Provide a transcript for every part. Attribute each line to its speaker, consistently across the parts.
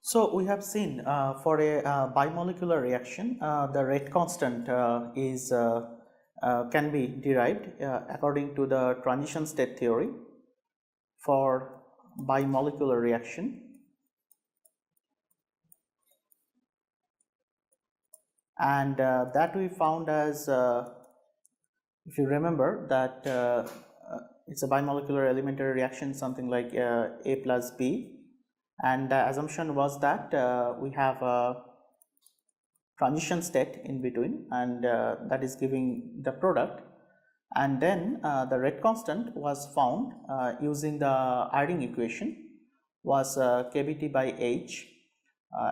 Speaker 1: So we have seen for a bimolecular reaction, the rate constant can be derived according to the transition state theory for bimolecular reaction, and that we found as if you remember that it's a bimolecular elementary reaction, something like A plus B, and the assumption was that we have a transition state in between, and that is giving the product, and then the rate constant was found using the Eyring equation was kBT by H,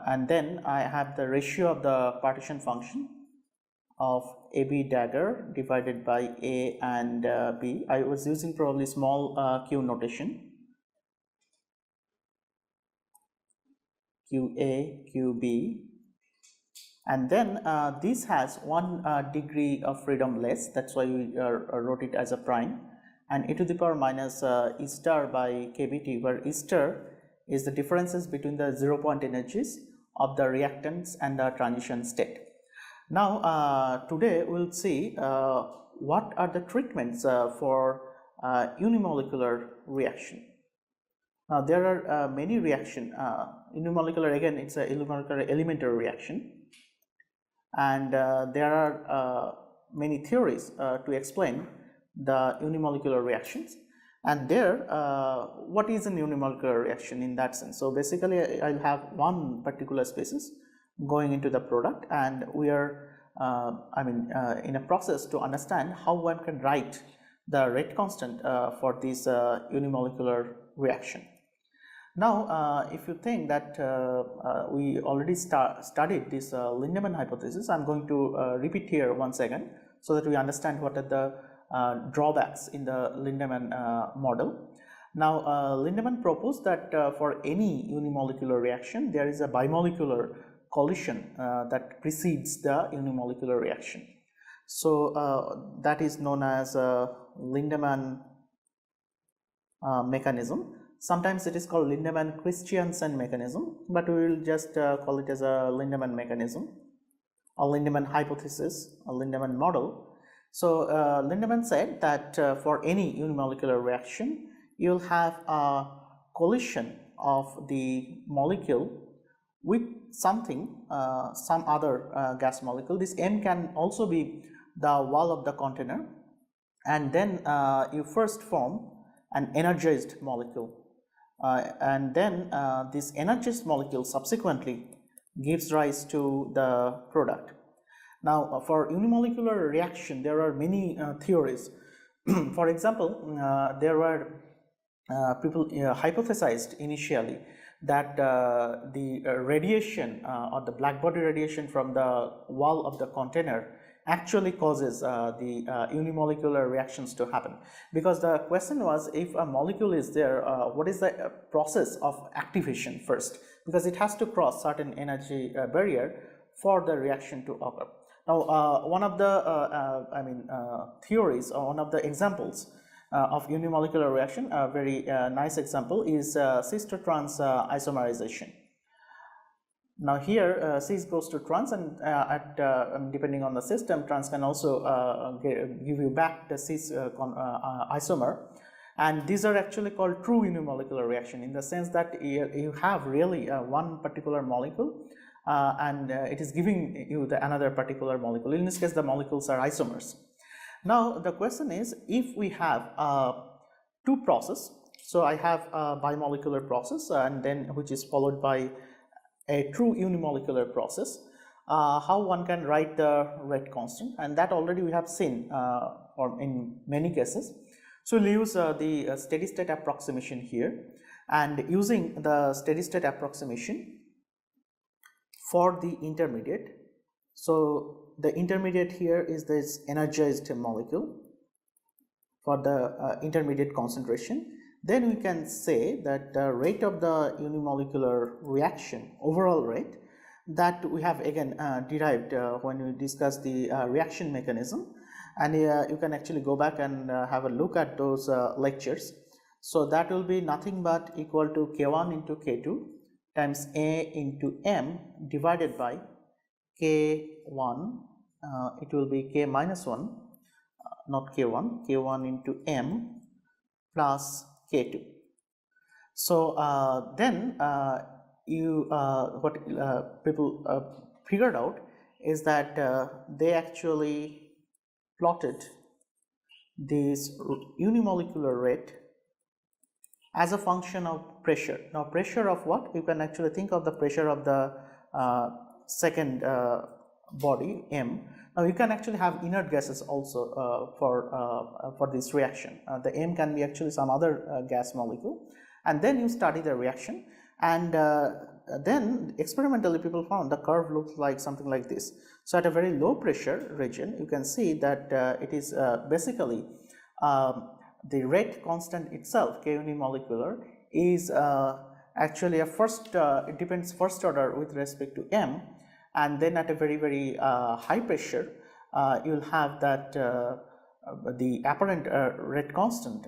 Speaker 1: and then I have the ratio of the partition function of AB dagger divided by A and B. I was using probably small q notation, QA, QB, and then this has 1 degree of freedom less, that's why we wrote it as a prime, and e to the power minus E star by kBT, where E star is the differences between the 0 point energies of the reactants and the transition state. Now today we will see what are the treatments for unimolecular reaction. Now there are many reaction, unimolecular, again it's a unimolecular elementary reaction, and there are many theories to explain the unimolecular reactions, and there what is an unimolecular reaction in that sense. So basically I'll have one particular species going into the product, and we are in a process to understand how one can write the rate constant for this unimolecular reaction. Now if you think that we already studied this Lindemann hypothesis, I am going to repeat here once again so that we understand what are the drawbacks in the Lindemann model. Now Lindemann proposed that for any unimolecular reaction there is a bimolecular collision that precedes the unimolecular reaction. So that is known as Lindemann mechanism. Sometimes it is called Lindemann-Christiansen mechanism, but we will just call it as a Lindemann mechanism, a Lindemann hypothesis, a Lindemann model. So Lindemann said that for any unimolecular reaction you will have a collision of the molecule with something, some other gas molecule. This M can also be the wall of the container, and then you first form an energized molecule, and then this energized molecule subsequently gives rise to the product. Now for unimolecular reaction there are many theories. For example, there were people hypothesized initially that the radiation or the black body radiation from the wall of the container actually causes the unimolecular reactions to happen, because the question was, if a molecule is there, what is the process of activation first, because it has to cross certain energy barrier for the reaction to occur. Now one of the theories, or one of the examples of unimolecular reaction, a very nice example is cis-to-trans isomerization. Now here cis goes to trans, and depending on the system, trans can also give you back the cis isomer, and these are actually called true unimolecular reaction, in the sense that you have really one particular molecule and it is giving you the another particular molecule. In this case the molecules are isomers. Now the question is, if we have two process, so I have a bimolecular process and then which is followed by a true unimolecular process, how one can write the rate constant, and that already we have seen or in many cases. So we'll use the steady state approximation here, and using the steady state approximation for the intermediate. So the intermediate here is this energized molecule for the intermediate concentration. Then we can say that the rate of the unimolecular reaction, overall rate, that we have again derived when we discuss the reaction mechanism, and you can actually go back and have a look at those lectures. So that will be nothing but equal to K1 into K2 times A into M divided by K1, it will be K minus 1, not K1, K1 into M plus K2. So then what people figured out is that they actually plotted this unimolecular rate as a function of pressure. Now pressure of what? You can actually think of the pressure of the second body M. Now you can actually have inert gases also for this reaction. The M can be actually some other gas molecule, and then you study the reaction, and then experimentally people found the curve looks like something like this. So at a very low pressure region, you can see that it is basically the rate constant itself, K unimolecular, is actually a it depends first order with respect to M, and then at a very high pressure you will have that the apparent rate constant,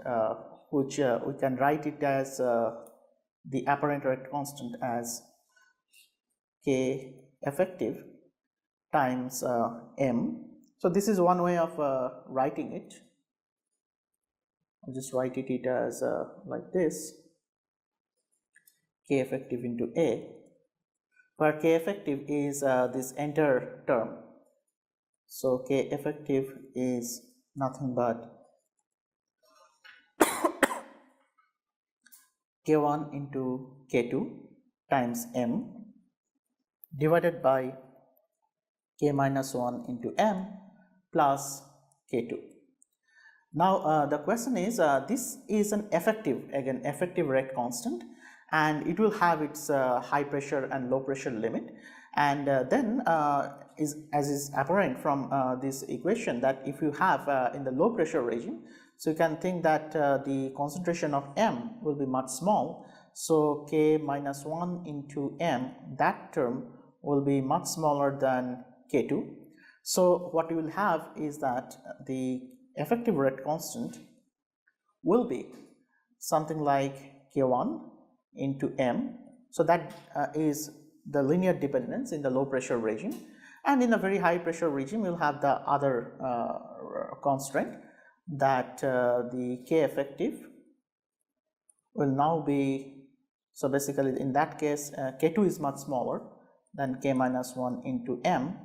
Speaker 1: which we can write it as the apparent rate constant as K effective times M. So this is one way of writing it. I'll just write it as like this, K effective into A, where K effective is this entire term. So K effective is nothing but K1 into K2 times M divided by K minus 1 into M plus K2. Now the question is, this is an effective, again effective rate constant, and it will have its high pressure and low pressure limit, and then as is apparent from this equation, that if you have in the low pressure regime, so you can think that the concentration of M will be much small, so K minus 1 into M, that term will be much smaller than K2. So what you will have is that the effective rate constant will be something like K1 into M. So that is the linear dependence in the low pressure regime, and in a very high pressure regime you will have the other constraint, that the K effective will now be, so basically in that case K2 is much smaller than K minus 1 into M,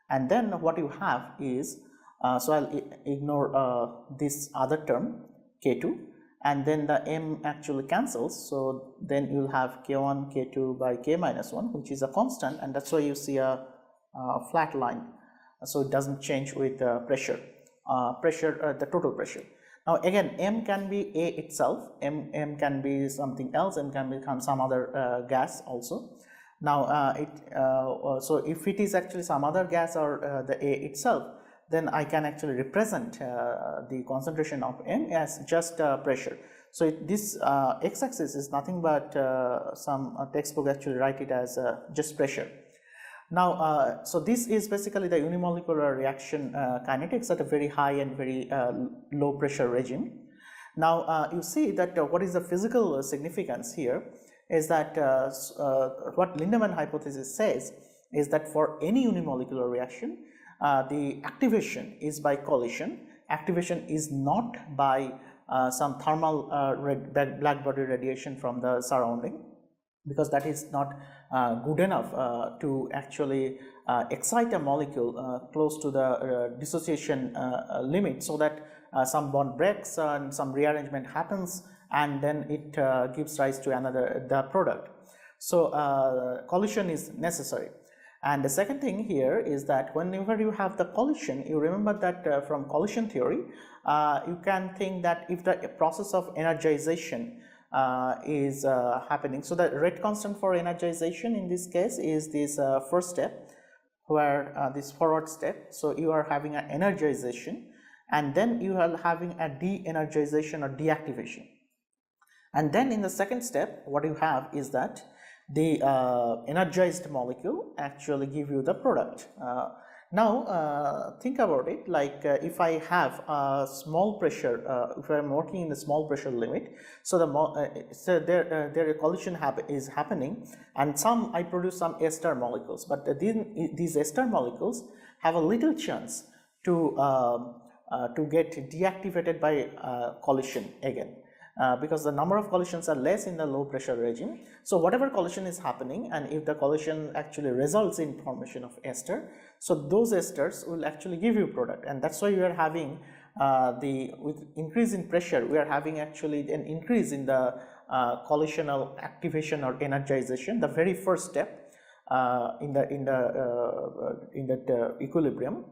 Speaker 1: and then what you have is so I'll ignore this other term K2, and then the M actually cancels, so then you'll have K1 K2 by K minus 1, which is a constant, and that's why you see a flat line, so it doesn't change with pressure, the total pressure. Now again, M can be A itself, M can be something else, M can become some other gas also. Now so if it is actually some other gas or the A itself, then I can actually represent the concentration of M as just pressure. So this x-axis is nothing but some textbook actually write it as just pressure. Now so this is basically the unimolecular reaction kinetics at a very high and very low pressure regime. Now you see that what is the physical significance here is that what Lindemann hypothesis says is that for any unimolecular reaction, the activation is by collision. Activation is not by some thermal black body radiation from the surrounding, because that is not good enough to actually excite a molecule close to the dissociation limit, so that some bond breaks and some rearrangement happens, and then it gives rise to the product. So collision is necessary. And the second thing here is that whenever you have the collision, you remember that from collision theory, you can think that if the process of energization is happening, so the rate constant for energization in this case is this first step, where this forward step, so you are having an energization, and then you are having a de-energization or deactivation, and then in the second step what you have is that the energized molecule actually give you the product. Now think about it, like if I have a small pressure, if I am working in the small pressure limit, so there a collision is happening, and I produce some ester molecules, but these ester molecules have a little chance to get deactivated by collision again. Because the number of collisions are less in the low pressure regime. So whatever collision is happening, and if the collision actually results in formation of ester, so those esters will actually give you product, and that's why we are having with increase in pressure, we are having actually an increase in the collisional activation or energization, the very first step in that equilibrium,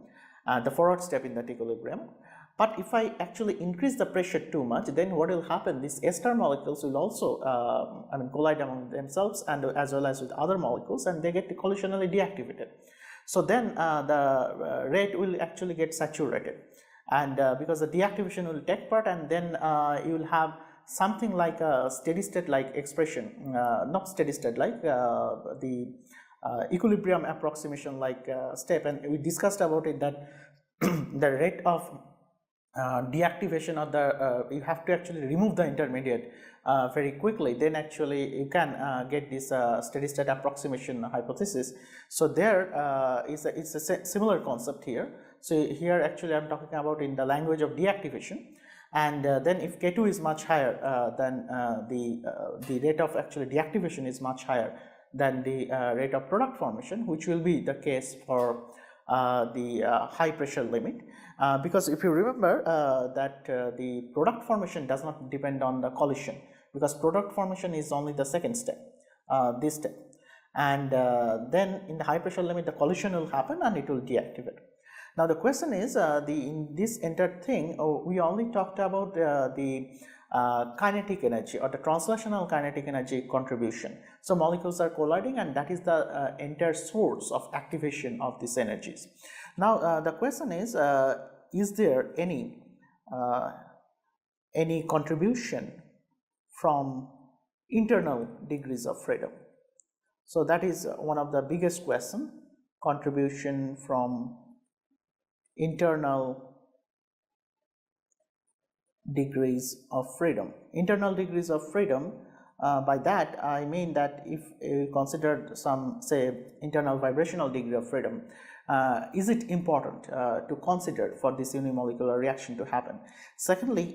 Speaker 1: the forward step in that equilibrium. But if I actually increase the pressure too much, then what will happen? These ester molecules will also collide among themselves and as well as with other molecules, and they get collisionally deactivated. So then the rate will actually get saturated, and because the deactivation will take part, and then you will have something like a steady state like expression, not steady state like the equilibrium approximation like step, and we discussed about it that the rate of deactivation of the you have to actually remove the intermediate very quickly, then actually you can get this steady state approximation hypothesis. So there it's a similar concept here. So here actually I'm talking about in the language of deactivation, and then if K2 is much higher, then the rate of actually deactivation is much higher than the rate of product formation, which will be the case for the high pressure limit, because if you remember that the product formation does not depend on the collision, because product formation is only the second step, this step, and then in the high pressure limit the collision will happen and it will deactivate. Now the question is, in this entire thing we only talked about the kinetic energy or the translational kinetic energy contribution. So molecules are colliding, and that is the entire source of activation of these energies. Now the question is there any contribution from internal degrees of freedom? So that is one of the biggest question, contribution from internal degrees of freedom. Internal degrees of freedom, by that I mean that if you consider some, say, internal vibrational degree of freedom, is it important to consider for this unimolecular reaction to happen? Secondly,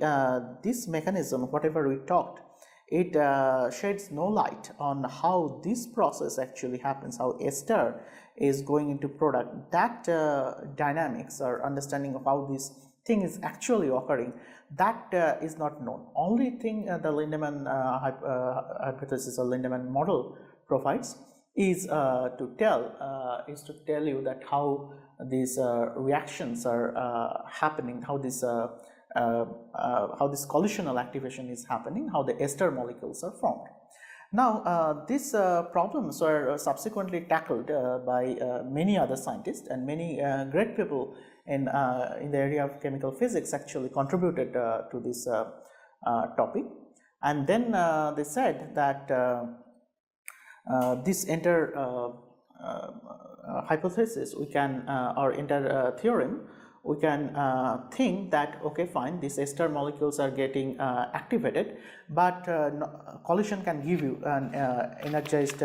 Speaker 1: this mechanism, whatever we talked, it sheds no light on how this process actually happens, how ester is going into product. That dynamics or understanding of how this thing is actually occurring, that is not known. Only thing the Lindemann hypothesis or Lindemann model provides is to tell you that how these reactions are happening, how this collisional activation is happening, how the ester molecules are formed. Now these problems were subsequently tackled by many other scientists, and many great people in the area of chemical physics actually contributed to this topic. And then they said that this entire hypothesis we can or entire theorem we can think that, okay, fine, these ester molecules are getting activated, but collision can give you an energized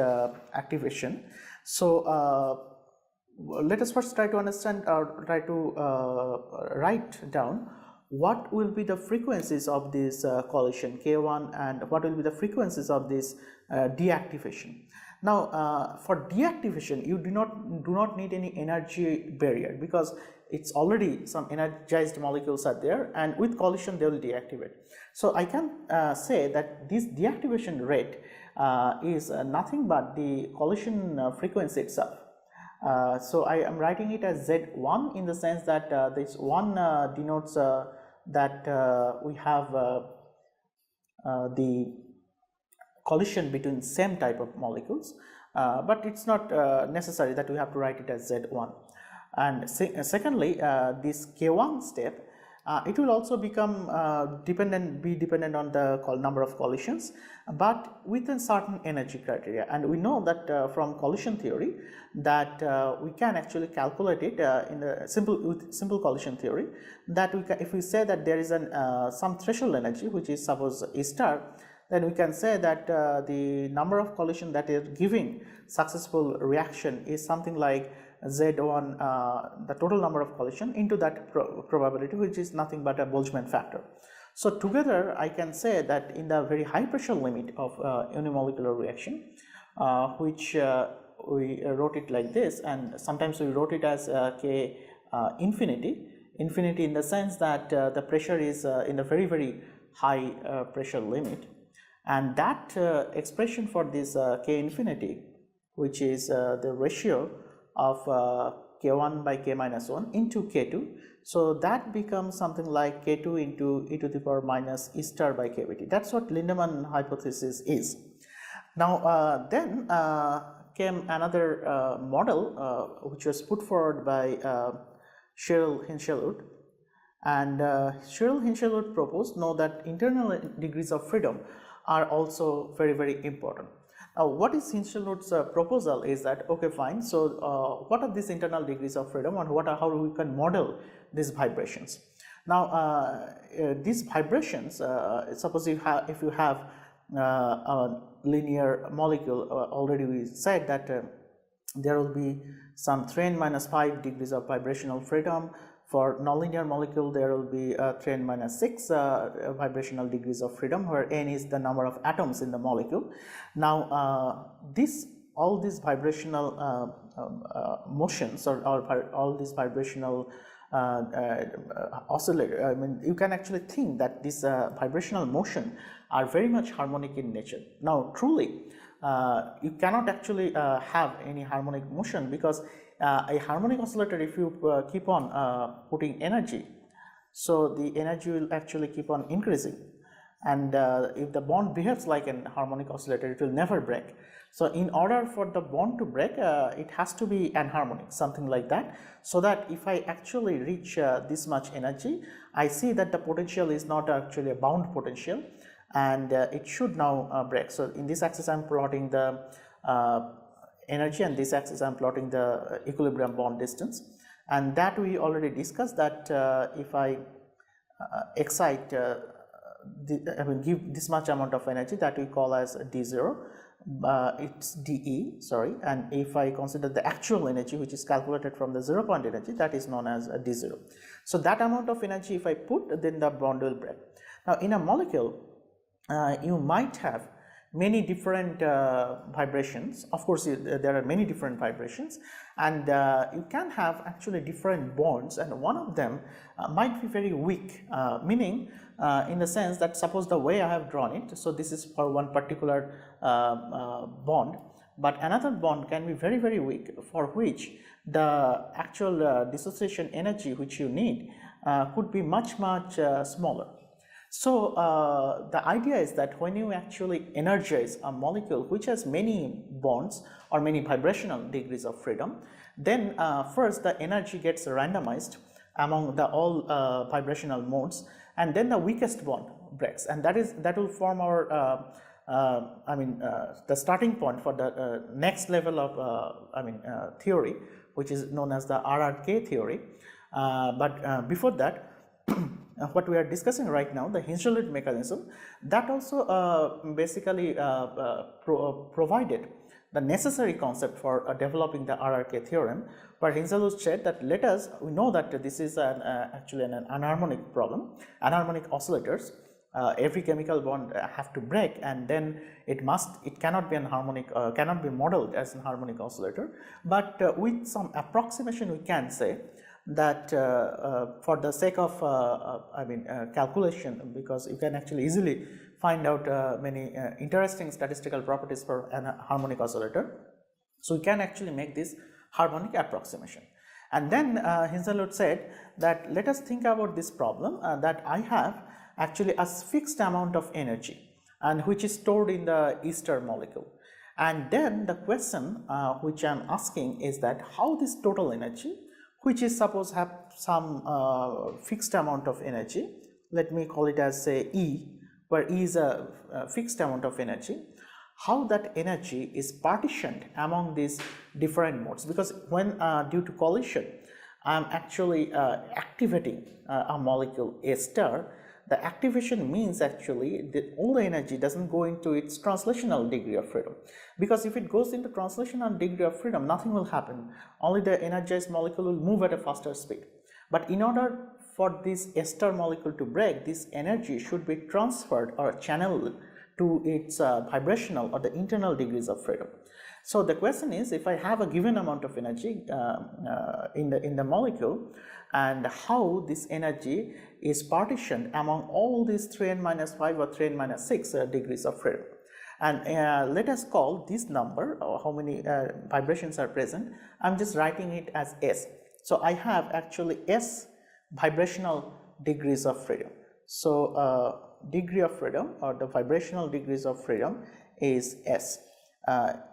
Speaker 1: activation. So let us first try to understand or try to write down what will be the frequencies of this collision K1 and what will be the frequencies of this deactivation. Now for deactivation you do not need any energy barrier, because it's already some energized molecules are there, and with collision they will deactivate. So I can say that this deactivation rate is nothing but the collision frequency itself. So I am writing it as Z1 in the sense that this 1 denotes that we have the collision between same type of molecules, but it's not necessary that we have to write it as Z1. And secondly, this K1 step It will also become be dependent on the number of collisions, but with a certain energy criteria. And we know that from collision theory that we can actually calculate it in the simple collision theory, that if we say that there is some threshold energy which is suppose E star, then we can say that the number of collision that is giving successful reaction is something like Z1, the total number of collision into that probability, which is nothing but a Boltzmann factor. So together I can say that in the very high pressure limit of unimolecular reaction, which we wrote it like this, and sometimes we wrote it as K infinity in the sense that the pressure is in the very high pressure limit, and that expression for this K infinity, which is the ratio of K1 by K minus 1 into K2. So that becomes something like K2 into e to the power minus E star by KBT. That's what Lindemann hypothesis is. Now then came another model which was put forward by Scherl-Hinshelwood, and Scherl-Hinshelwood proposed that internal degrees of freedom are also very important. Now, what is Hinshelwood's proposal is that, okay, fine, so what are these internal degrees of freedom, and how we can model these vibrations? Now, these vibrations, suppose if you have a linear molecule, already we said that there will be some 3n minus 5 degrees of vibrational freedom. For nonlinear molecule, there will be 3n minus 6 vibrational degrees of freedom, where n is the number of atoms in the molecule. Now, all these vibrational motions or all these vibrational oscillator, I mean, you can actually think that this vibrational motion are very much harmonic in nature. Now, truly, you cannot actually have any harmonic motion, because a harmonic oscillator, if you keep on putting energy, so the energy will actually keep on increasing, and if the bond behaves like an harmonic oscillator, it will never break. So in order for the bond to break, it has to be anharmonic, something like that, so that if I actually reach this much energy, I see that the potential is not actually a bound potential, and it should now break. So in this axis I am plotting the energy, and this axis I am plotting the equilibrium bond distance, and that we already discussed that if I excite I mean give this much amount of energy, that we call as D0, it's dE, sorry, and if I consider the actual energy which is calculated from the 0 point energy, that is known as D0. So that amount of energy if I put, then the bond will break. Now in a molecule, you might have many different vibrations. Of course, there are many different vibrations, and you can have actually different bonds, and one of them might be very weak, meaning in the sense that suppose the way I have drawn it, so this is for one particular bond, but another bond can be very weak, for which the actual dissociation energy which you need could be much smaller. So the idea is that when you actually energize a molecule which has many bonds or many vibrational degrees of freedom, then first the energy gets randomized among the all vibrational modes, and then the weakest bond breaks, and that will form our the starting point for the next level of theory, which is known as the RRK theory. But before that, what we are discussing right now, the Hinshelwood mechanism, that also basically provided the necessary concept for developing the RRK theorem, where Hinshelwood said that we know that this is actually an anharmonic problem, anharmonic oscillators. Every chemical bond have to break, and then it cannot be an harmonic, cannot be modeled as an harmonic oscillator. But with some approximation, we can say that for the sake of calculation, because you can actually easily find out many interesting statistical properties for an harmonic oscillator, so we can actually make this harmonic approximation. And then Hinshelwood said that let us think about this problem that I have actually a fixed amount of energy, and which is stored in the ester molecule, and then the question which I am asking is that how this total energy which is suppose have some fixed amount of energy. Let me call it as say E, where E is a fixed amount of energy. How that energy is partitioned among these different modes, because when due to collision I am actually activating a molecule A star, the activation means actually that all the energy doesn't go into its translational degree of freedom, because if it goes into translational degree of freedom, nothing will happen, only the energized molecule will move at a faster speed. But in order for this A star molecule to break, this energy should be transferred or channeled to its vibrational or the internal degrees of freedom. So the question is, if I have a given amount of energy in the molecule, and how this energy is partitioned among all these 3n-5 or 3n-6 degrees of freedom. And let us call this number, or how many vibrations are present, I am just writing it as S. So I have actually S vibrational degrees of freedom. So degree of freedom, or the vibrational degrees of freedom, is S.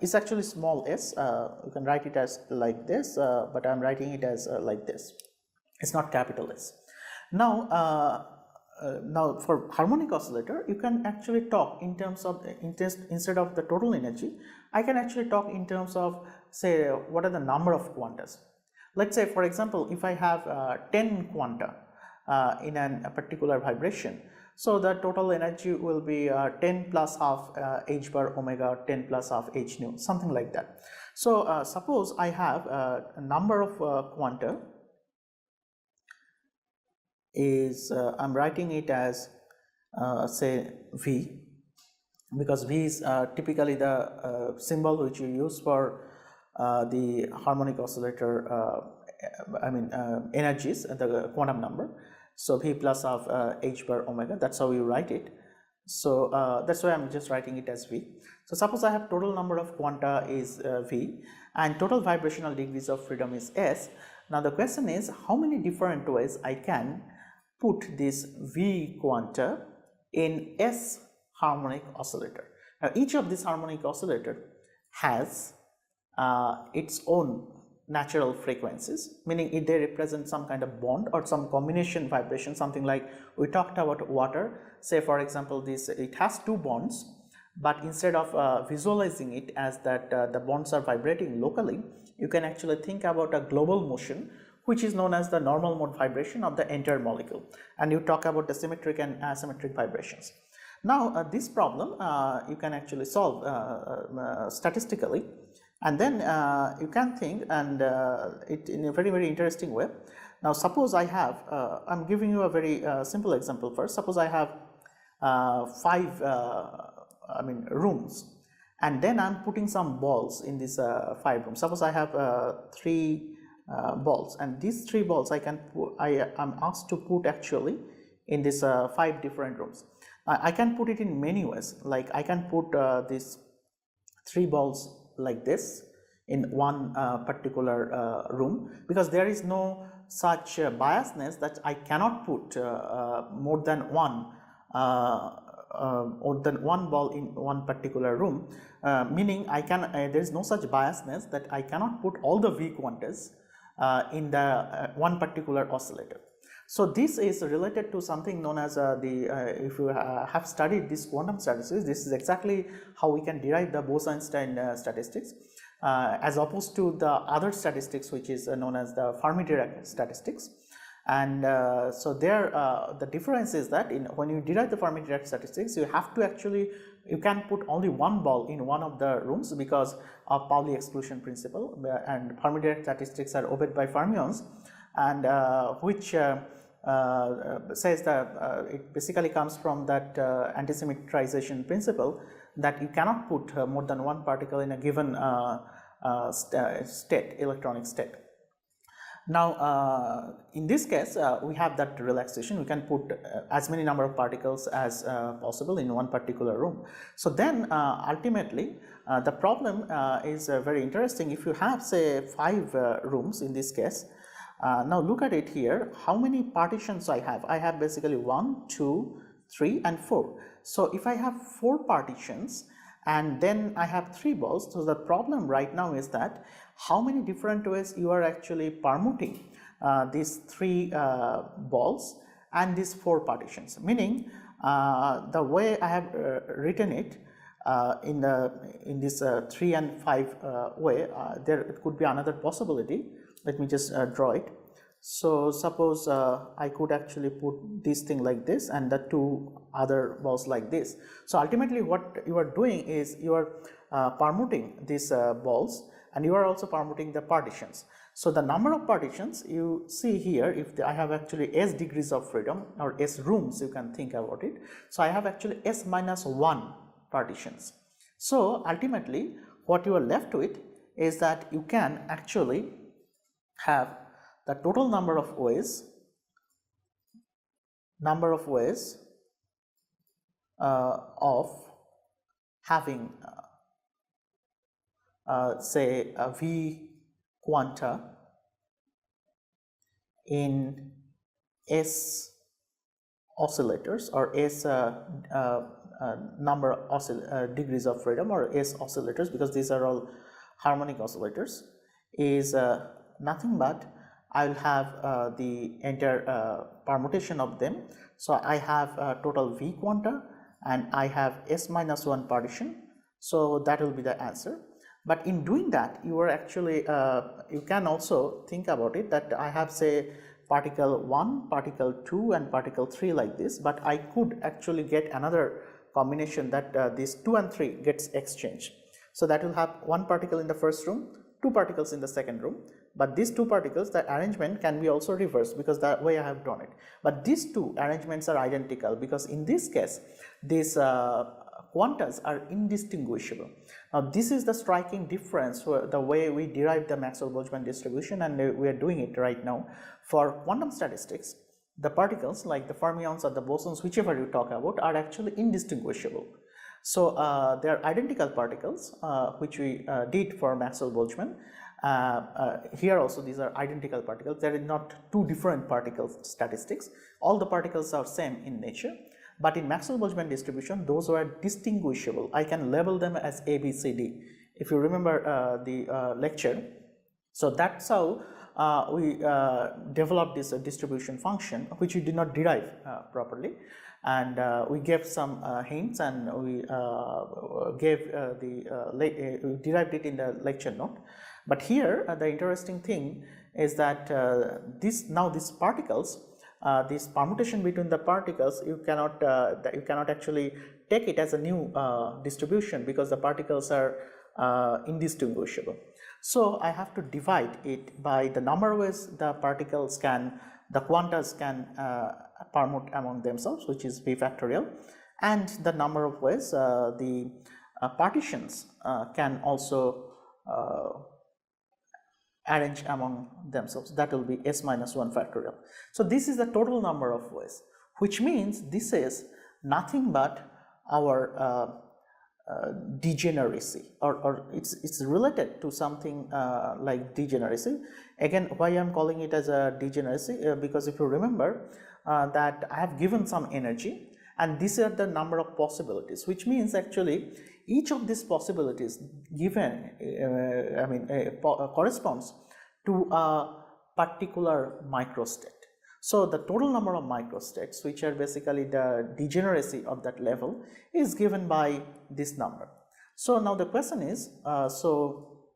Speaker 1: It's actually small s, you can write it as like this, but I am writing it as like this. It's not capital S. Now, now for harmonic oscillator, you can actually talk in terms of, instead of the total energy, I can actually talk in terms of, say, what are the number of quantas. Let's say, for example, if I have 10 quanta in a particular vibration, so the total energy will be 10 plus half h bar omega, 10 plus half h nu, something like that. So suppose I have a number of quanta is, I'm writing it as say V, because V is typically the symbol which you use for the harmonic oscillator, energies, the quantum number. So V plus half h bar omega, that's how you write it. So that's why I'm just writing it as V. So suppose I have total number of quanta is V, and total vibrational degrees of freedom is S. Now the question is, how many different ways I can put this V quanta in S harmonic oscillator. Now each of these harmonic oscillator has its own natural frequencies, meaning they represent some kind of bond or some combination vibration, something like we talked about water. Say for example, this, it has two bonds, but instead of visualizing it as that the bonds are vibrating locally, you can actually think about a global motion, which is known as the normal mode vibration of the entire molecule, and you talk about the symmetric and asymmetric vibrations. Now this problem you can actually solve statistically, and then you can think and it in a very interesting way. Now suppose I have, I'm giving you a very simple example first. Suppose I have 5 rooms, and then I'm putting some balls in these 5 rooms. Suppose I have 3 balls, and these 3 balls I am asked to put actually in this 5 different rooms. I can put it in many ways, like I can put these 3 balls like this in one particular room, because there is no such biasness that I cannot put more than one ball in one particular room, meaning I can there is no such biasness that I cannot put all the V quantas in the one particular oscillator. So this is related to something known as if you have studied this quantum statistics, this is exactly how we can derive the Bose-Einstein statistics, as opposed to the other statistics which is known as the Fermi-Dirac statistics. And so there the difference is that when you derive the Fermi-Dirac statistics, you have to actually, you can put only one ball in one of the rooms because of Pauli exclusion principle, and Fermi-Dirac statistics are obeyed by fermions, and which says that it basically comes from that antisymmetrization principle, that you cannot put more than one particle in a given state, electronic state. Now in this case we have that relaxation, we can put as many number of particles as possible in one particular room. So then ultimately the problem is very interesting. If you have say 5 rooms in this case, now look at it here, how many partitions I have? I have basically 1, 2, 3 and 4. So if I have 4 partitions, and then I have 3 balls. So the problem right now is that how many different ways you are actually permuting these 3 balls and these 4 partitions, meaning the way I have written it in this 3 and 5 way, there could be another possibility. Let me just draw it. So suppose I could actually put this thing like this and the 2 other balls like this. So ultimately what you are doing is you are permuting these balls, and you are also permuting the partitions. So the number of partitions you see here, if I have actually s degrees of freedom or s rooms, you can think about it. So I have actually s minus 1 partitions. So ultimately what you are left with is that you can actually have the total number of ways of having say a V quanta in S oscillators, or S number of degrees of freedom, or S oscillators, because these are all harmonic oscillators, is nothing but I will have the entire permutation of them. So I have total V quanta and I have S minus 1 partition. So that will be the answer. But in doing that, you are actually you can also think about it that I have, say, particle 1, particle 2 and particle 3 like this, but I could actually get another combination that these 2 and 3 gets exchanged. So that will have 1 particle in the first room, 2 particles in the second room, but these 2 particles, the arrangement can be also reversed because the way I have drawn it. But these 2 arrangements are identical, because in this case these quantas are indistinguishable. Now this is the striking difference for the way we derive the Maxwell-Boltzmann distribution, and we are doing it right now. For quantum statistics, the particles like the fermions or the bosons, whichever you talk about, are actually indistinguishable. So they are identical particles, which we did for Maxwell-Boltzmann. Here also these are identical particles. There is not 2 different particle statistics. All the particles are same in nature. But in Maxwell-Boltzmann distribution, those were distinguishable. I can label them as A, B, C, D. If you remember the lecture, so that's how we developed this distribution function, which we did not derive properly, and we gave some hints, and we gave we derived it in the lecture note. But here the interesting thing is that these particles, this permutation between the particles, you cannot actually take it as a new distribution, because the particles are indistinguishable. So I have to divide it by the number of ways the quantas can permute among themselves, which is V factorial, and the number of ways the partitions can also arrange among themselves. That will be S minus 1 factorial. So this is the total number of ways, which means this is nothing but our degeneracy, or it's related to something like degeneracy. Again, why I am calling it as a degeneracy, because if you remember that I have given some energy, and these are the number of possibilities, which means actually each of these possibilities given corresponds to a particular microstate. So the total number of microstates, which are basically the degeneracy of that level, is given by this number. So now the question is, so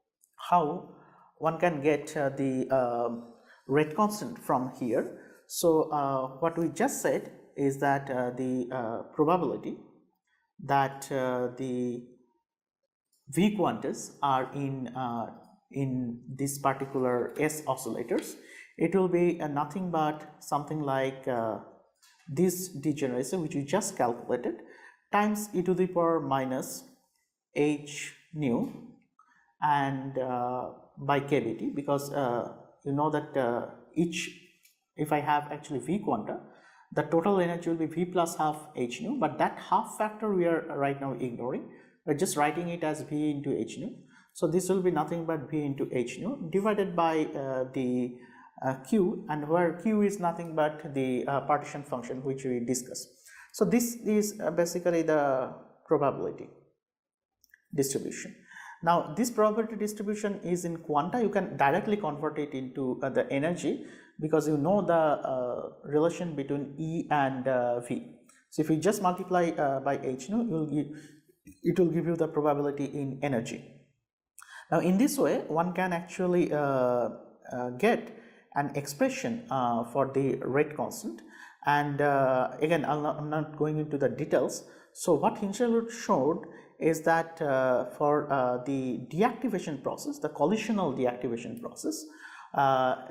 Speaker 1: how one can get the rate constant from here? So what we just said is that the probability that the V quantas are in this particular S oscillators, it will be nothing but something like this degeneracy, which we just calculated, times e to the power minus h nu and by kBt, because you know that if I have actually V quanta, the total energy will be V plus half h nu, but that half factor we are right now ignoring. We are just writing it as V into h nu. So this will be nothing but V into h nu divided by the q, and where q is nothing but the partition function which we discussed. So this is basically the probability. distribution. Now this probability distribution is in quanta. You can directly convert it into the energy, because you know the relation between E and V. So if you just multiply by H nu, it will give you the probability in energy. Now in this way one can actually get an expression for the rate constant, and again I'm not going into the details. So what Hinshelwood showed is that for the deactivation process, the collisional deactivation process,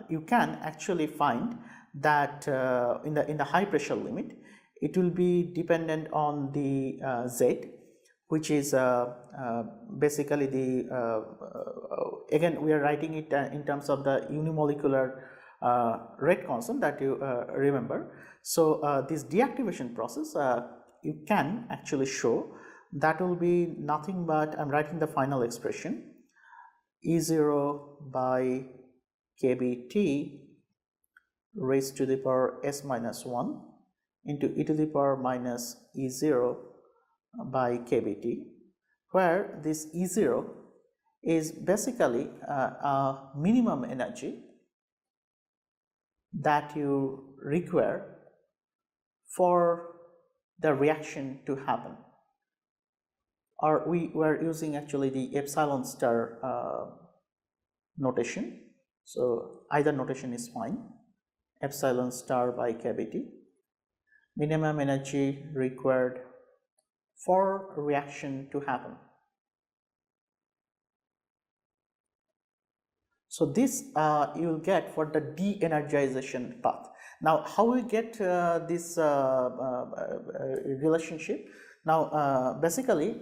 Speaker 1: you can actually find that in the high pressure limit it will be dependent on the Z, which is basically the again we are writing it in terms of the unimolecular rate constant that you remember. So this deactivation process you can actually show that will be nothing but, I'm writing the final expression, E0 by kBt raised to the power s minus 1 into e to the power minus E0 by kBt, where this E0 is basically a minimum energy that you require for the reaction to happen, or we were using actually the epsilon star notation. So either notation is fine. Epsilon star by kBt, minimum energy required for reaction to happen. So this you will get for the de-energization path. Now how we get this relationship? Now basically,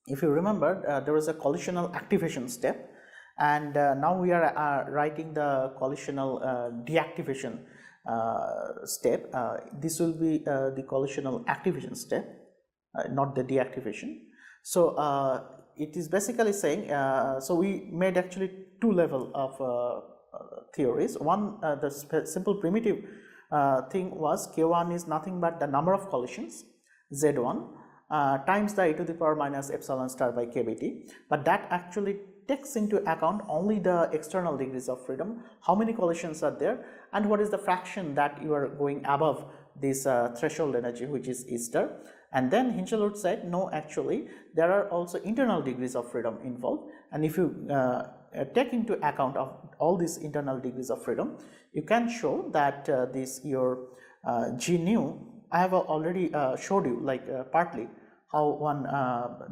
Speaker 1: if you remember, there was a collisional activation step, and now we are writing the collisional deactivation step. This will be the collisional activation step, not the deactivation. So it is basically saying, so we made actually two level of theories. One, the simple primitive thing was K1 is nothing but the number of collisions, Z1, times the e to the power minus epsilon star by kBt, but that actually takes into account only the external degrees of freedom, how many collisions are there, and what is the fraction that you are going above this threshold energy, which is E star. And then Hinshelwood said, no, actually there are also internal degrees of freedom involved, and if you take into account of all these internal degrees of freedom, you can show that this your G nu, I have already showed you like partly how one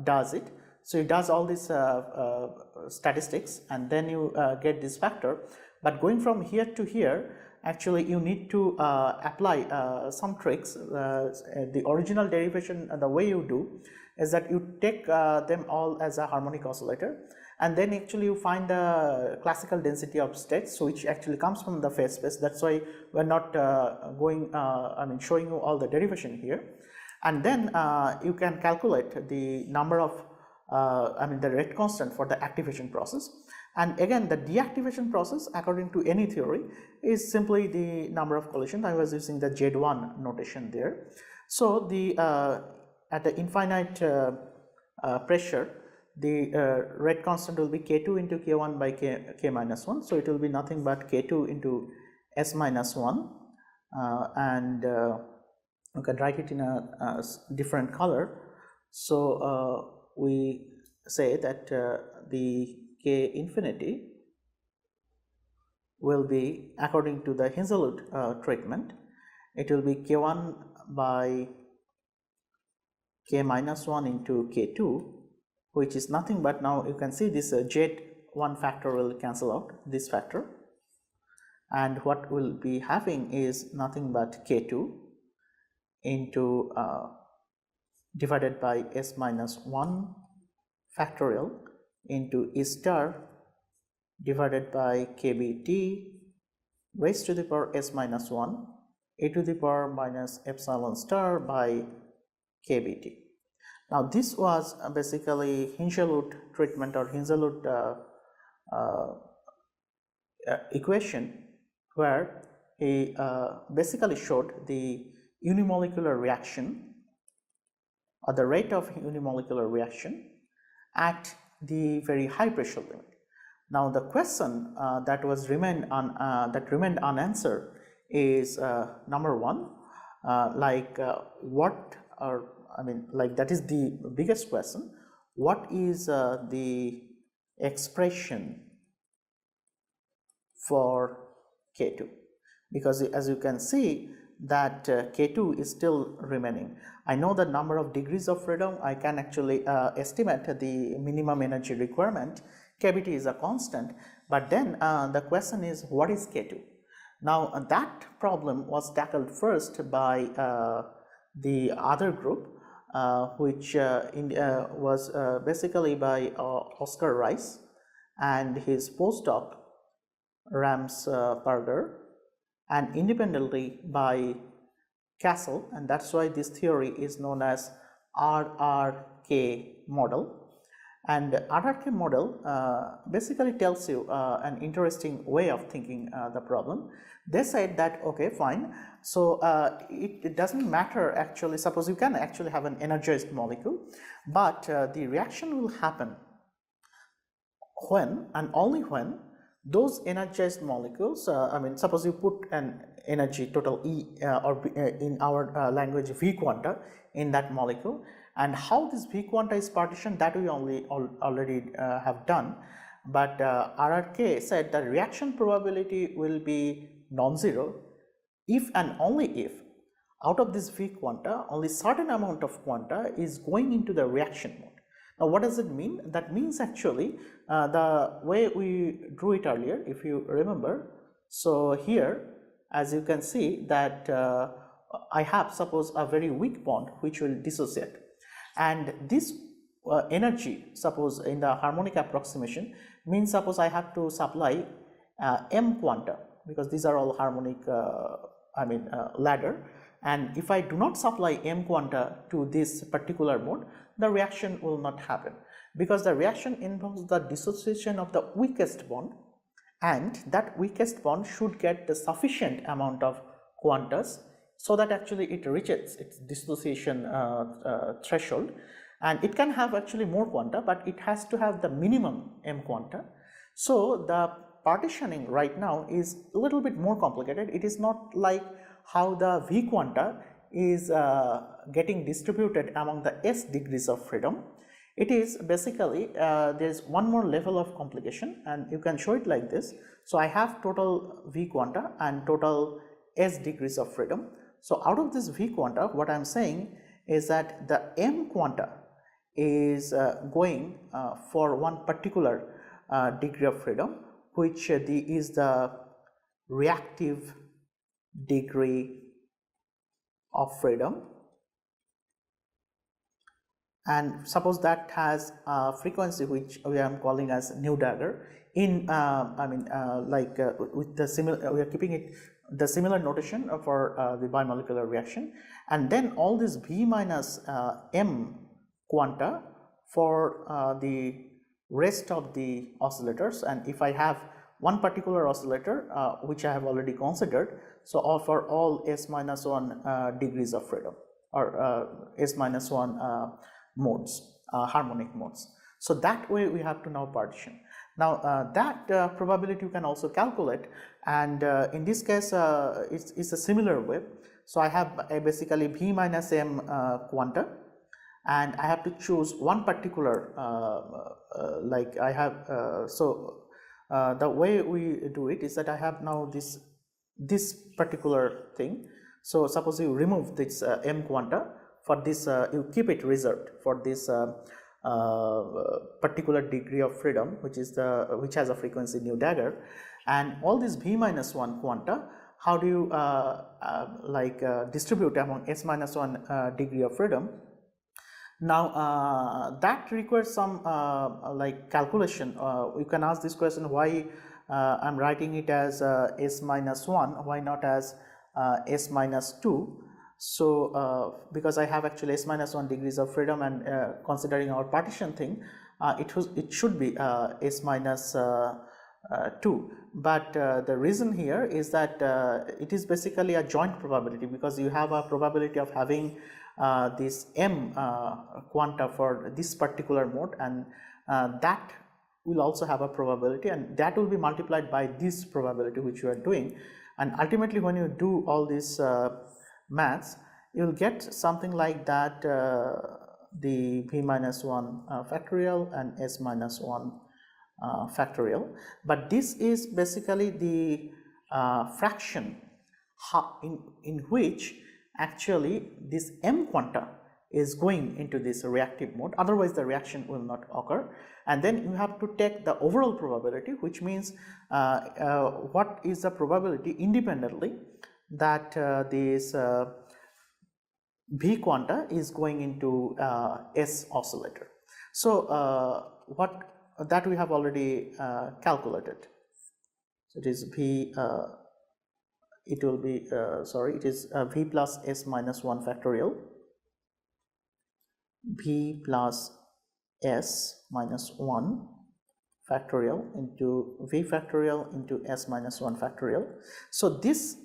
Speaker 1: does it. So it does all these statistics, and then you get this factor, but going from here to here, actually you need to apply some tricks. The original derivation, the way you do is that you take them all as a harmonic oscillator, and then actually you find the classical density of states, so which actually comes from the phase space. That's why we're not showing you all the derivation here. And then you can calculate the number of the rate constant for the activation process. And again, the deactivation process, according to any theory, is simply the number of collisions. I was using the Z1 notation there. So the at the infinite pressure, the rate constant will be K2 into K1 by K minus 1. So it will be nothing but K2 into S minus 1, and you can write it in a different color. So we say that the K infinity will be, according to the Hinshelwood treatment, it will be K1 by K minus 1 into K2, which is nothing but, now you can see this Z1 factor will cancel out this factor, and what we'll be having is nothing but K2 into divided by S minus 1 factorial into E star divided by kBt raised to the power S minus 1 e to the power minus epsilon star by kBt. Now this was basically Hinshelwood treatment or Hinshelwood equation, where he basically showed the unimolecular reaction or the rate of unimolecular reaction at the very high pressure limit. Now the question that remained unanswered is number one, what are, I mean, like, that is the biggest question. What is the expression for K2? Because as you can see that K2 is still remaining. I know the number of degrees of freedom. I can actually estimate the minimum energy requirement. Kbt is a constant, but then the question is, what is K2? Now that problem was tackled first by the other group, which was basically by Oscar Rice and his postdoc Ramsperger, and independently by Castle, and that's why this theory is known as RRK model. And RRK model basically tells you an interesting way of thinking the problem. They said that, okay, fine, so it doesn't matter actually. Suppose you can actually have an energized molecule, but the reaction will happen when and only when those energized molecules, I mean, suppose you put an energy total E or in our language V quanta in that molecule, and how this V quanta is partitioned, that we already have done. But RRK said the reaction probability will be non-zero if and only if out of this V quanta only certain amount of quanta is going into the reaction mode. Now what does it mean? That means actually the way we drew it earlier, if you remember. So here, as you can see that I have, suppose, a very weak bond which will dissociate, and this energy, suppose in the harmonic approximation, means suppose I have to supply m quanta, because these are all harmonic ladder, and if I do not supply m quanta to this particular mode, the reaction will not happen, because the reaction involves the dissociation of the weakest bond, and that weakest bond should get the sufficient amount of quantas so that actually it reaches its dissociation threshold. And it can have actually more quanta, but it has to have the minimum m quanta. So the partitioning right now is a little bit more complicated. It is not like how the V quanta is getting distributed among the S degrees of freedom. It is basically there is one more level of complication, and you can show it like this. So I have total V quanta and total S degrees of freedom. So out of this V quanta, what I am saying is that the M quanta is going for one particular degree of freedom, which is the reactive degree of freedom, and suppose that has a frequency which we are calling as nu dagger. In with the similar, we are keeping it the similar notation for the bimolecular reaction, and then all this V minus m quanta for the rest of the oscillators. And if I have one particular oscillator which I have already considered, so for all s minus 1 degrees of freedom, or s minus 1 modes, harmonic modes. So that way we have to now partition. Now that probability you can also calculate, and in this case it's a similar way. So I have basically V minus m quanta, and I have to choose one particular like I have the way we do it is that I have now this particular thing. So suppose you remove this m quanta, for this you keep it reserved for this particular degree of freedom, which has a frequency nu dagger, and all this V minus 1 quanta, how do you distribute among s minus 1 degree of freedom? Now that requires some calculation. You can ask this question, why I'm writing it as s minus 1, why not as s minus 2? So because I have actually s minus 1 degrees of freedom, and considering our partition thing, it should be s minus 2, but the reason here is that it is basically a joint probability, because you have a probability of having this m quanta for this particular mode, and that will also have a probability, and that will be multiplied by this probability which you are doing, and ultimately when you do all these maths, you will get something like that, the v minus 1 factorial and s minus 1 factorial. But this is basically the fraction in which actually this m quanta is going into this reactive mode, otherwise the reaction will not occur. And then you have to take the overall probability, which means what is the probability independently that this v quanta is going into S oscillator. So what that we have already calculated. So it is v, it will be it is v plus S minus 1 factorial, v plus S minus 1 factorial into v factorial into S minus 1 factorial. So this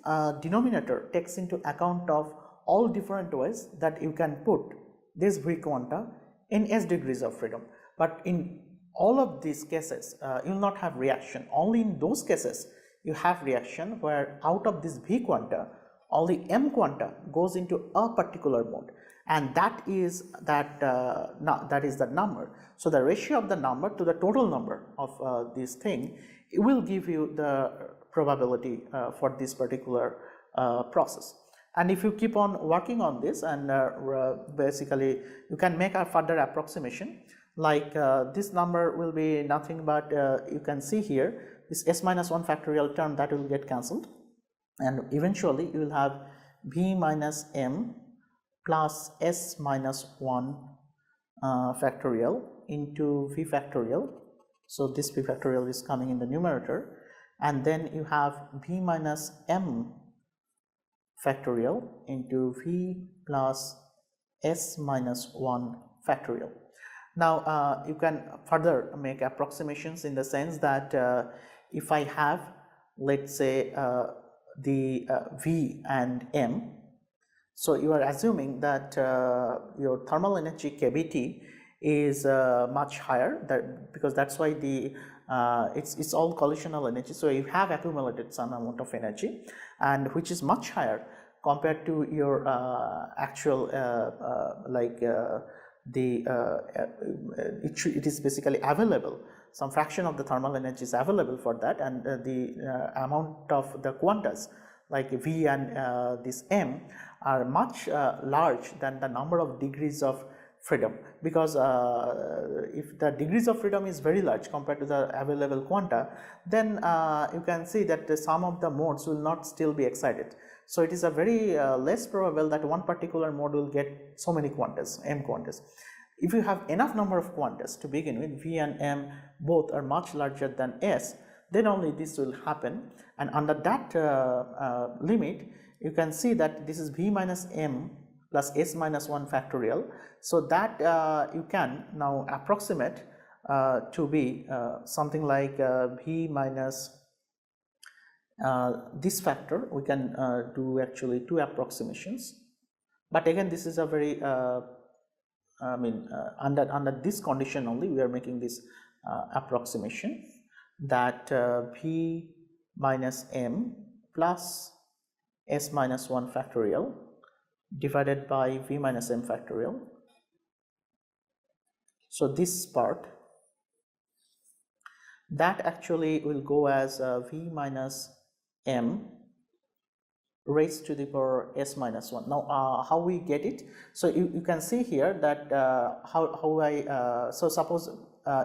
Speaker 1: denominator takes into account of all different ways that you can put this v quanta in S degrees of freedom, but in all of these cases you will not have reaction. Only in those cases you have reaction where out of this v quanta only m quanta goes into a particular mode, and that is the number. So the ratio of the number to the total number of this thing, it will give you the probability for this particular process. And if you keep on working on this, and basically you can make a further approximation, like this number will be nothing but you can see here this S minus 1 factorial term that will get cancelled, and eventually you will have v minus m plus S minus 1 factorial into v factorial. So this v factorial is coming in the numerator, and then you have v minus m factorial into v plus S minus 1 factorial. Now you can further make approximations in the sense that if I have, let's say, the v and m, so you are assuming that your thermal energy kBT is much higher, because that's why the it's all collisional energy. So you have accumulated some amount of energy, and which is much higher compared to your actual it is basically available. Some fraction of the thermal energy is available for that, and the amount of the quantas like v and this m are much large than the number of degrees of freedom, because if the degrees of freedom is very large compared to the available quanta, then you can see that the sum of the modes will not still be excited. So it is a very less probable that one particular mode will get so many quantas, m quantas. If you have enough number of quantas to begin with, v and m both are much larger than S, then only this will happen, and under that limit you can see that this is v minus m plus S minus 1 factorial. So that you can now approximate to be something like v minus this factor. We can do actually two approximations, but again this is a very under this condition only we are making this approximation, that v minus m plus S minus 1 factorial divided by v minus m factorial. So this part, that actually will go as v minus m raised to the power S minus 1. Now how we get it? So you can see here that how I so suppose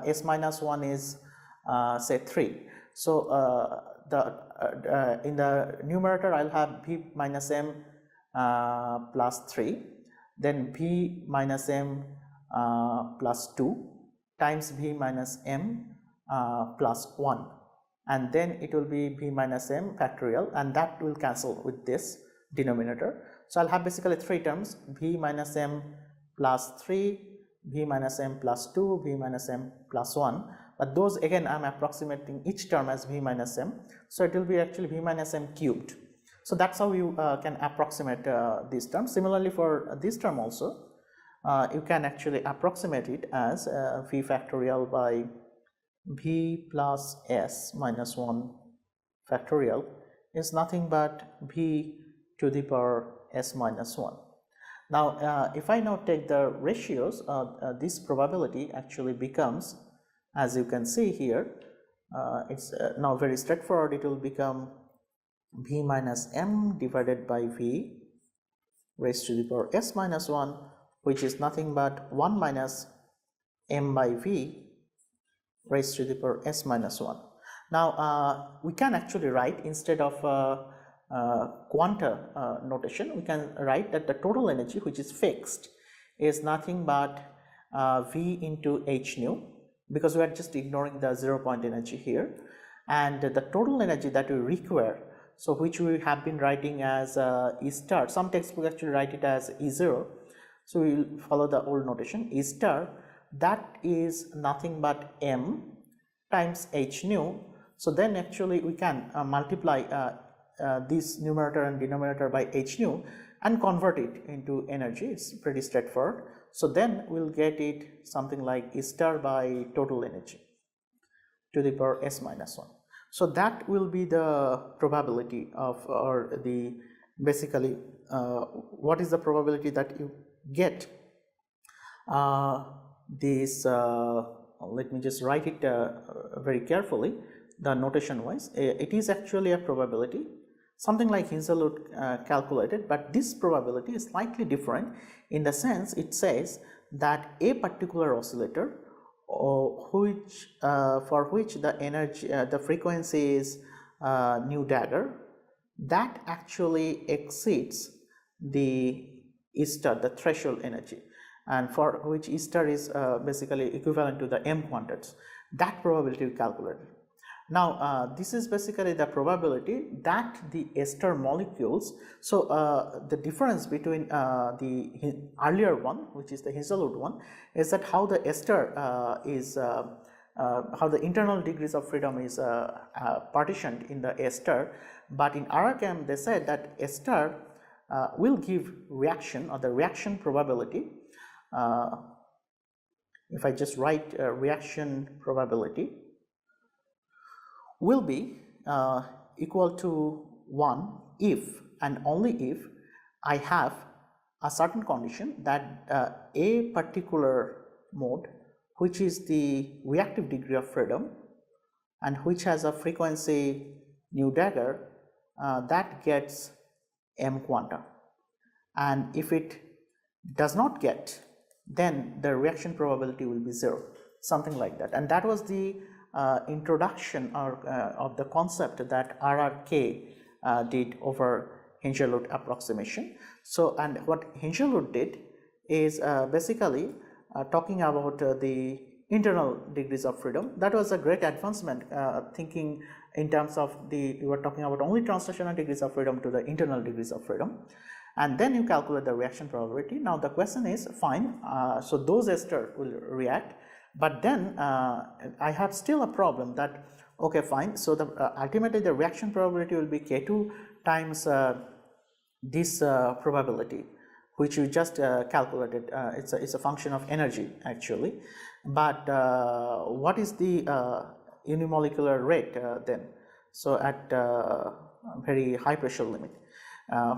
Speaker 1: S minus 1 is say 3. So in the numerator I'll have v minus m plus 3, then v minus m plus 2 times v minus m plus 1, and then it will be v minus m factorial, and that will cancel with this denominator. So I'll have basically three terms: v minus m plus 3, v minus m plus 2, v minus m plus 1. but those again I am approximating each term as v minus m, so it will be actually v minus m cubed. So that's how you can approximate this term. Similarly for this term also, you can actually approximate it as v factorial by v plus s minus 1 factorial is nothing but v to the power s minus 1. Now if I now take the ratios, this probability actually becomes, as you can see here, it's now very straightforward. It will become v minus m divided by v raised to the power s minus 1, which is nothing but 1 minus m by v raised to the power s minus 1. Now we can actually write, instead of quanta notation, we can write that the total energy, which is fixed, is nothing but v into h nu, because we are just ignoring the 0 point energy here, and the total energy that we require, so which we have been writing as E star. Some textbooks actually write it as E0, so we will follow the old notation. E star, that is nothing but m times h nu. So then actually we can multiply this numerator and denominator by h nu and convert it into energy. It's pretty straightforward. So then we'll get it something like E star by total energy to the power s minus 1. So that will be the probability of, or the basically what is the probability that you get this, let me just write it very carefully, the notation wise. It is actually a probability, something like Hinshelwood calculated, but this probability is slightly different in the sense it says that a particular oscillator which for which the energy, the frequency is nu dagger, that actually exceeds the E star, the threshold energy, and for which E star is basically equivalent to the m quantities. That probability we calculated. Now this is basically the probability that the ester molecules, so the difference between the earlier one, which is the Hinshelwood one, is that how the ester is how the internal degrees of freedom is partitioned in the ester. But in RRChem they said that ester will give reaction, or the reaction probability. If I just write reaction probability will be equal to 1 if and only if I have a certain condition that a particular mode, which is the reactive degree of freedom and which has a frequency nu dagger, that gets m quanta, and if it does not get, then the reaction probability will be 0, something like that. And that was the introduction of the concept that RRK did over Hinshelwood approximation. So, and what Hinshelwood did is basically talking about the internal degrees of freedom. That was a great advancement, thinking in terms of you were talking about only translational degrees of freedom to the internal degrees of freedom, and then you calculate the reaction probability. Now the question is, fine, so those ester will react, but then I have still a problem that, okay, fine, so the ultimately the reaction probability will be K2 times this probability, which you just calculated. It's a function of energy actually, but what is the unimolecular rate then? So at very high pressure limit,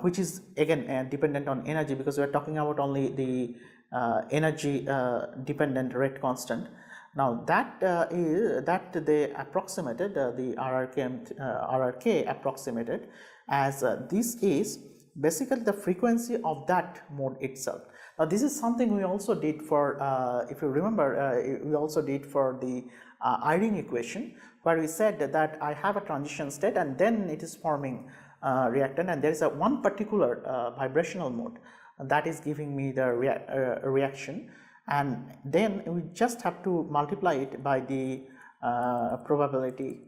Speaker 1: which is again dependent on energy, because we are talking about only the energy dependent rate constant. Now that that they approximated, the RRK approximated as this is basically the frequency of that mode itself. Now this is something we also did for, if you remember, we also did for the Eyring equation, where we said that I have a transition state and then it is forming reactant, and there is a one particular vibrational mode that is giving me the reaction, and then we just have to multiply it by the probability,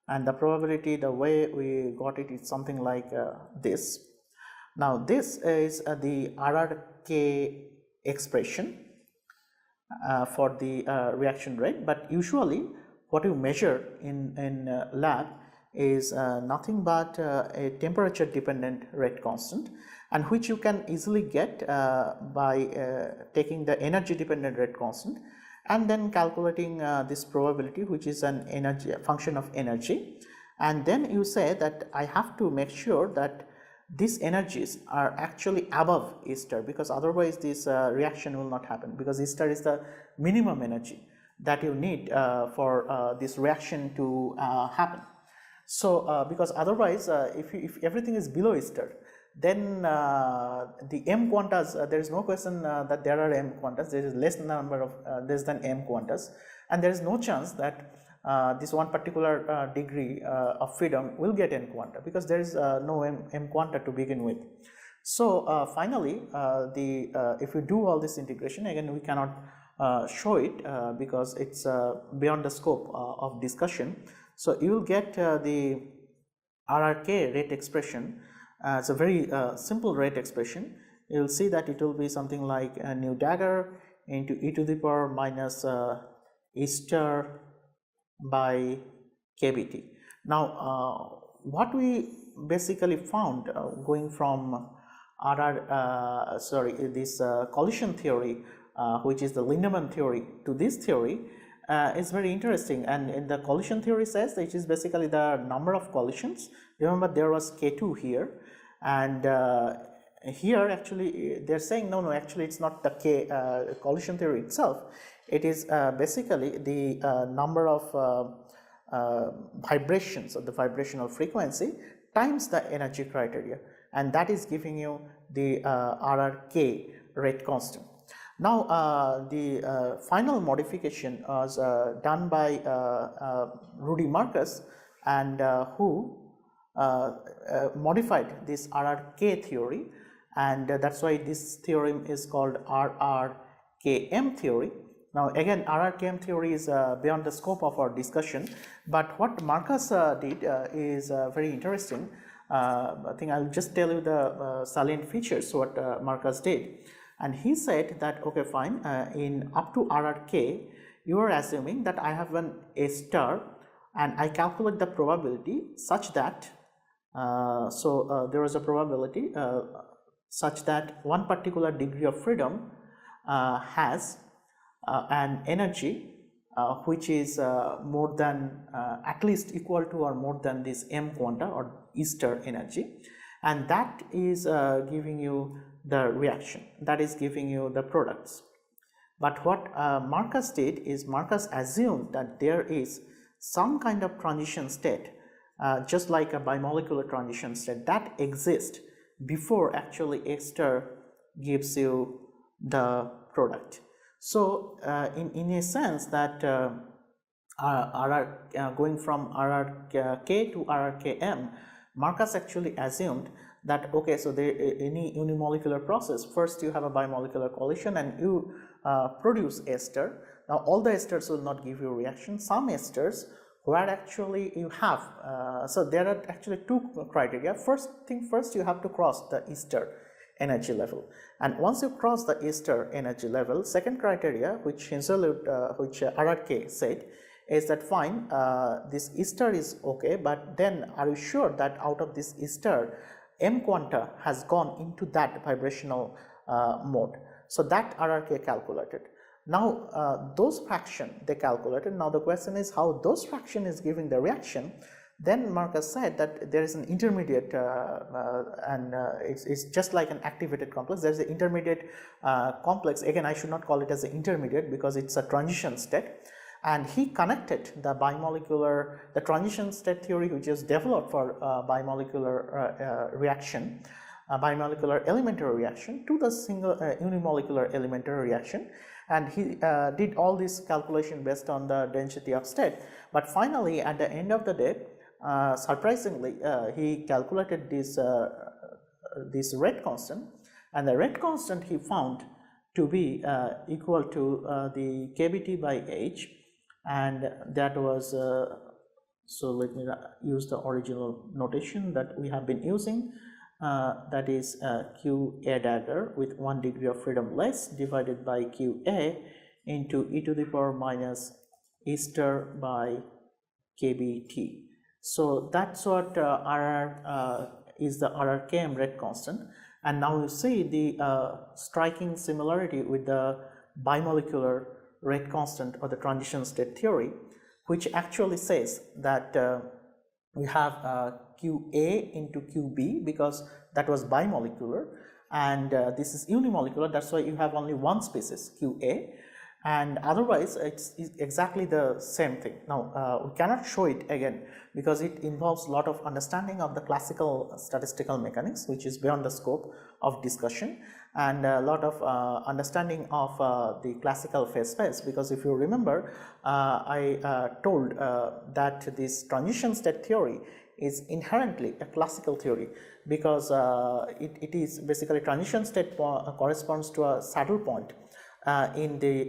Speaker 1: and the probability, the way we got it is something like this. Now this is the RRK expression for the reaction rate, but usually what you measure in lab is nothing but a temperature dependent rate constant, and which you can easily get by taking the energy dependent rate constant and then calculating this probability, which is an energy function of energy, and then you say that I have to make sure that these energies are actually above E star, because otherwise this reaction will not happen, because E star is the minimum energy that you need for this reaction to happen. So because otherwise if everything is below E star, then the m quantas, there is no question that there are m quantas, there is less than m quantas, and there is no chance that this one particular degree of freedom will get n quanta, because there is no m quanta to begin with. So finally if we do all this integration, again we cannot show it because it's beyond the scope of discussion. So you will get the RRK rate expression. It's a very simple rate expression. You will see that it will be something like a nu dagger into e to the power minus E star by kBT. Now what we basically found going from this collision theory, which is the Lindemann theory, to this theory is very interesting. And in the collision theory says that it is basically the number of collisions. Remember, there was K2 here, and here actually they are saying no, actually it's not the K collision theory itself. It is basically the number of vibrations, or the vibrational frequency, times the energy criteria, and that is giving you the RRK rate constant. Now the final modification was done by Rudy Marcus, and who modified this RRK theory, and that's why this theorem is called RRKM theory. Now again, RRKM theory is beyond the scope of our discussion, but what Marcus did is very interesting. I think I'll just tell you the salient features what Marcus did. And he said that, okay, fine, in up to RRK, you are assuming that I have an A star, and I calculate the probability such that, there is a probability such that one particular degree of freedom has an energy which is more than, at least equal to or more than this m quanta or E star energy, and that is giving you the reaction, that is giving you the products. But what Marcus did is Marcus assumed that there is some kind of transition state, just like a bimolecular transition state, that exists before actually A star gives you the product. So in a sense that going from RRK to RRKM, Marcus actually assumed that, okay, so any unimolecular process, first you have a bimolecular collision and you produce ester. Now all the esters will not give you reaction. Some esters where actually you have, so there are actually two criteria. First thing first, you have to cross the ester energy level, and once you cross the ester energy level, second criteria which RRK said is that fine, this ester is okay, but then are you sure that out of this ester m quanta has gone into that vibrational mode? So that RRK calculated. Now those fraction they calculated. Now the question is how those fraction is giving the reaction. Then Marcus said that there is an intermediate and it's just like an activated complex. There is an intermediate complex. Again, I should not call it as an intermediate because it's a transition state. And he connected the the transition state theory, which is developed for bimolecular reaction, bimolecular elementary reaction, to the single unimolecular elementary reaction. And he did all this calculation based on the density of state. But finally, at the end of the day, surprisingly, he calculated this rate constant, and the rate constant he found to be equal to the kBT by H, and that was so let me use the original notation that we have been using, that is Q A dagger with 1 degree of freedom less divided by Q A into e to the power minus E star by kBT. So that's what RR is the RRKM rate constant. And now you see the striking similarity with the bimolecular rate constant or the transition state theory, which actually says that we have QA into QB because that was bimolecular, and this is unimolecular, that's why you have only one species QA, and otherwise it's exactly the same thing. Now we cannot show it again because it involves a lot of understanding of the classical statistical mechanics, which is beyond the scope of discussion, and a lot of understanding of the classical phase space, because if you remember I told that this transition state theory is inherently a classical theory, because it is basically transition state corresponds to a saddle point in the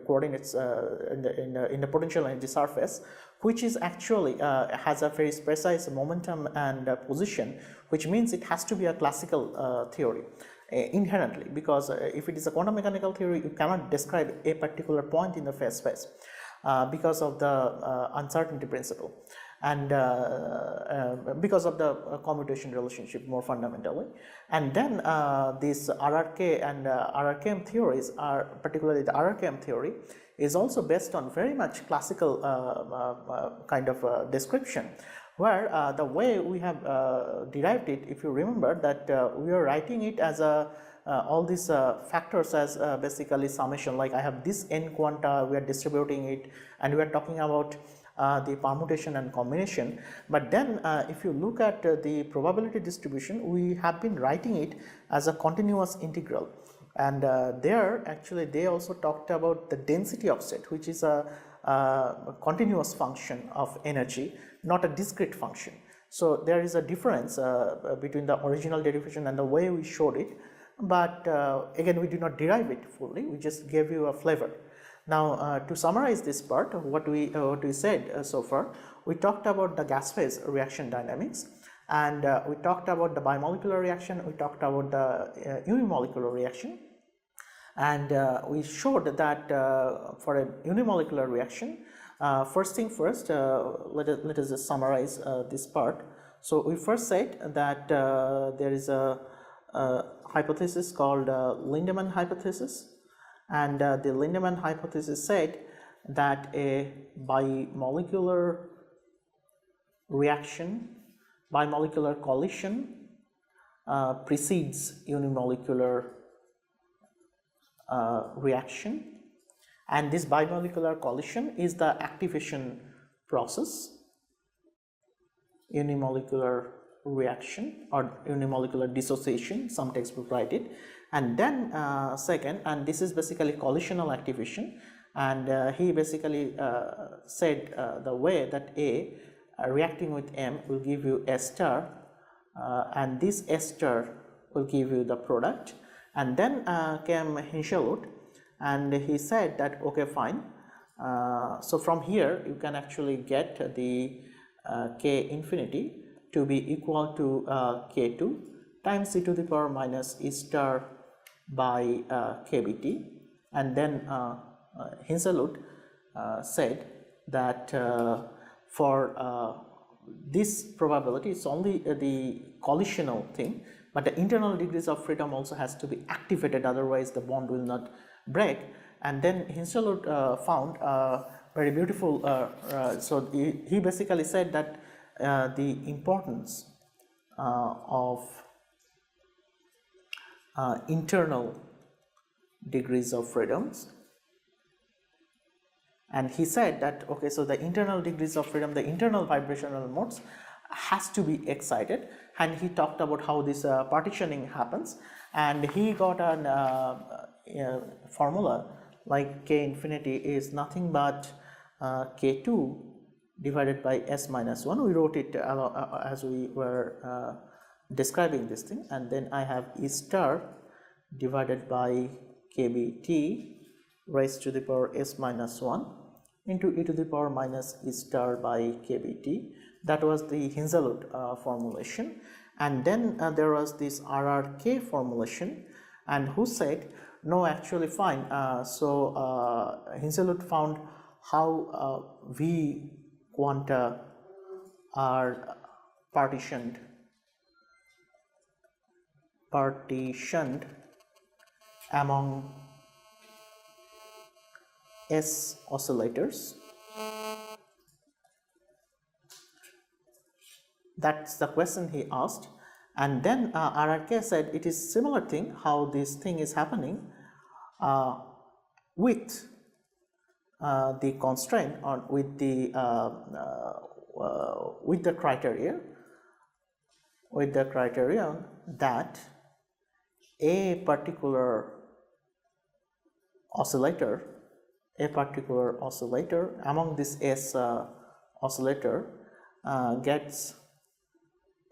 Speaker 1: coordinates in the potential energy surface, which is actually has a very precise momentum and position, which means it has to be a classical theory inherently, because if it is a quantum mechanical theory, you cannot describe a particular point in the phase space because of the uncertainty principle, and because of the commutation relationship more fundamentally. And then this RRK and RRKM theories are, particularly the RRKM theory, is also based on very much classical kind of description, where the way we have derived it, if you remember that we are writing it as a all these factors as basically summation, like I have this n quanta, we are distributing it, and we are talking about the permutation and combination. But then if you look at the probability distribution, we have been writing it as a continuous integral, and there actually they also talked about the density of state, which is a continuous function of energy, not a discrete function. So there is a difference between the original derivation and the way we showed it, but again we did not derive it fully, we just gave you a flavor. Now to summarize this part, what we said so far, we talked about the gas phase reaction dynamics, and we talked about the bimolecular reaction, we talked about the unimolecular reaction, and we showed that for a unimolecular reaction, first thing first, let us just summarize this part. So we first said that there is a hypothesis called Lindemann hypothesis, and the Lindemann hypothesis said that a bimolecular reaction, bimolecular collision precedes unimolecular reaction, and this bimolecular collision is the activation process, unimolecular reaction or unimolecular dissociation, some textbook write it. And then second, and this is basically collisional activation, and he basically said the way that A reacting with M will give you S star, and this S star will give you the product. And then came Hinshelwood, and he said that okay, fine, so from here you can actually get the K infinity to be equal to K2 times e to the power minus E star by kBT. And then Hinshelwood said that for this probability, it's only the collisional thing, but the internal degrees of freedom also has to be activated, otherwise the bond will not break. And then Hinshelwood found very beautiful, so he basically said that the importance of internal degrees of freedoms, and he said that okay, so the internal degrees of freedom, the internal vibrational modes has to be excited, and he talked about how this partitioning happens, and he got an formula like K infinity is nothing but K2 divided by S minus 1. We wrote it as we were describing this thing, and then I have E star divided by kBT raised to the power S minus 1 into e to the power minus E star by kBT. That was the Hinshelwood formulation. And then there was this RRK formulation, and who said no, actually fine. So Hinshelwood found how V quanta are partitioned among S oscillators. That's the question he asked. And then RRK said it is similar thing how this thing is happening with the constraint or with the criteria that a particular oscillator among this S oscillator gets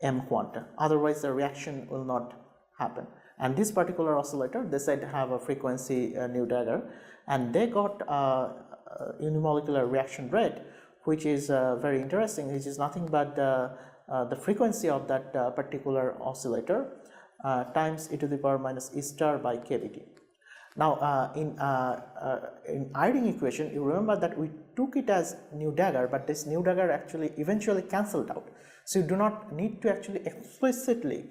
Speaker 1: M quanta, otherwise the reaction will not happen. And this particular oscillator, they said, have a frequency new dagger, and they got unimolecular reaction rate, which is very interesting, which is nothing but the frequency of that particular oscillator times e to the power minus E star by kBt. Now in Eyring equation, you remember that we took it as new dagger, but this new dagger actually eventually cancelled out. So you do not need to actually explicitly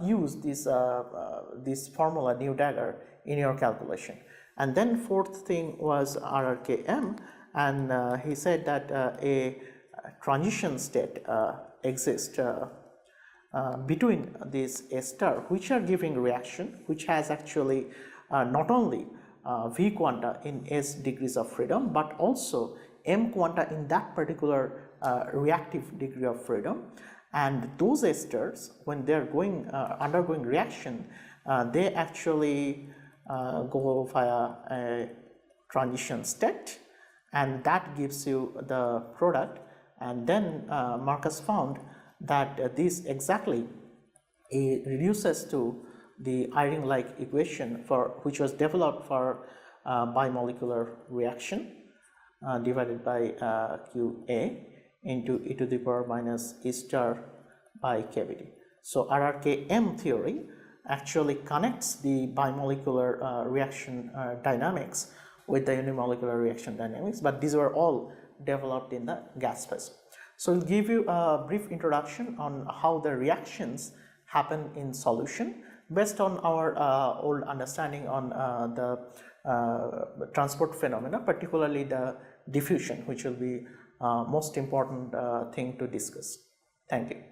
Speaker 1: use this formula new dagger in your calculation. And then fourth thing was RRKM, and he said that a transition state exists between these S star, which are giving reaction, which has actually not only V quanta in S degrees of freedom, but also M quanta in that particular reactive degree of freedom. And those esters, when they are going undergoing reaction, they actually go via a transition state, and that gives you the product. And then Marcus found that this exactly reduces to the Eyring-like equation for which was developed for bimolecular reaction divided by QA into e to the power minus E star by kBt. So RRKM theory actually connects the bimolecular reaction dynamics with the unimolecular reaction dynamics, but these were all developed in the gas phase. So we'll give you a brief introduction on how the reactions happen in solution based on our old understanding on the transport phenomena, particularly the diffusion, which will be most important thing to discuss. Thank you.